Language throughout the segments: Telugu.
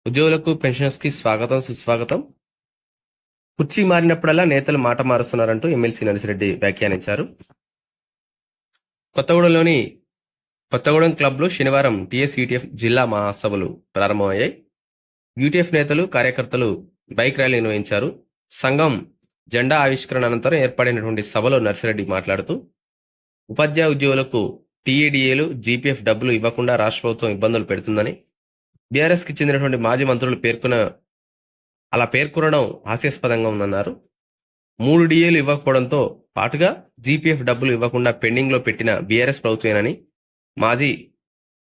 ఉద్యోగులకు, పెన్షనర్స్‌కి స్వాగతం, సుస్వాగతం. కుర్చీ మారినప్పుడల్లా నేతలు మాట మారుస్తున్నారంటూ ఎమ్మెల్సీ నర్సిరెడ్డి వ్యాఖ్యానించారు. కొత్తగూడెం క్లబ్‌లో శనివారం టీఎస్ యూటీఎఫ్ జిల్లా మహాసభలు ప్రారంభమయ్యాయి. యూటీఎఫ్ నేతలు, కార్యకర్తలు బైక్ ర్యాలీ నిర్వహించారు. సంఘం జెండా ఆవిష్కరణ అనంతరం ఏర్పడినటువంటి సభలో నర్సిరెడ్డి మాట్లాడుతూ, ఉపాధ్యాయ ఉద్యోగులకు టీఏడీఏలు, జీపీఎఫ్ డబ్బులు ఇవ్వకుండా రాష్ట్ర ప్రభుత్వం ఇబ్బందులు పెడుతుందని, బీఆర్ఎస్‌కి చెందినటువంటి మాజీ మంత్రులు అలా పేర్కొనడం హాస్యాస్పదంగా ఉందన్నారు. 3 డిఏలు ఇవ్వకపోవడంతో పాటుగా జీపీఎఫ్ డబ్బులు ఇవ్వకుండా పెండింగ్లో పెట్టిన బీఆర్ఎస్ ప్రభుత్వమేనని మాజీ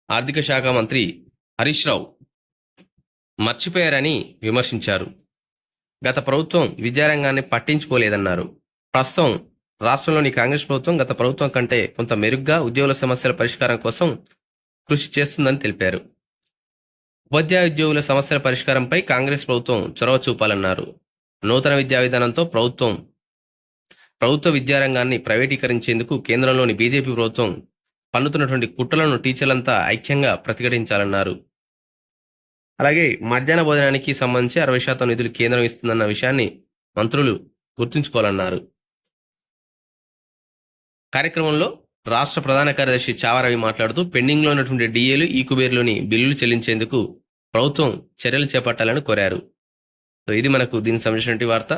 ఆర్థిక శాఖ మంత్రి హరీష్ రావు మర్చిపోయారని విమర్శించారు. గత ప్రభుత్వం విద్యారంగాన్ని పట్టించుకోలేదన్నారు. ప్రస్తుతం రాష్ట్రంలోని కాంగ్రెస్ ప్రభుత్వం గత ప్రభుత్వం కంటే కొంత మెరుగ్గా ఉద్యోగుల సమస్యల పరిష్కారం కోసం కృషి చేస్తుందని తెలిపారు. ఉపాధ్యాయ ఉద్యోగుల సమస్యల పరిష్కారంపై కాంగ్రెస్ ప్రభుత్వం చొరవ చూపాలన్నారు. నూతన విద్యా విధానంతో ప్రభుత్వ విద్యారంగాన్ని ప్రైవేటీకరించేందుకు కేంద్రంలోని బీజేపీ ప్రభుత్వం పన్నుతున్నటువంటి కుట్రలను టీచర్లంతా ఐక్యంగా ప్రతిఘటించాలన్నారు. అలాగే మధ్యాహ్న భోజనానికి సంబంధించి 60% నిధులు కేంద్రం ఇస్తుందన్న విషయాన్ని మంత్రులు గుర్తుంచుకోవాలన్నారు. కార్యక్రమంలో రాష్ట్ర ప్రధాన కార్యదర్శి చావరవి మాట్లాడుతూ, పెండింగ్లో ఉన్నటువంటి డిఏలు, ఈ కుబేర్లోని బిల్లులు చెల్లించేందుకు ప్రభుత్వం చర్యలు చేపట్టాలని కోరారు. సో ఇది మనకు దీనికి సంబంధించినటువంటి వార్త.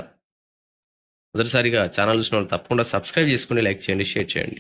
మొదటిసారిగా ఛానల్ చూసిన వాళ్ళు తప్పకుండా సబ్స్క్రైబ్ చేసుకుని లైక్ చేయండి, షేర్ చేయండి.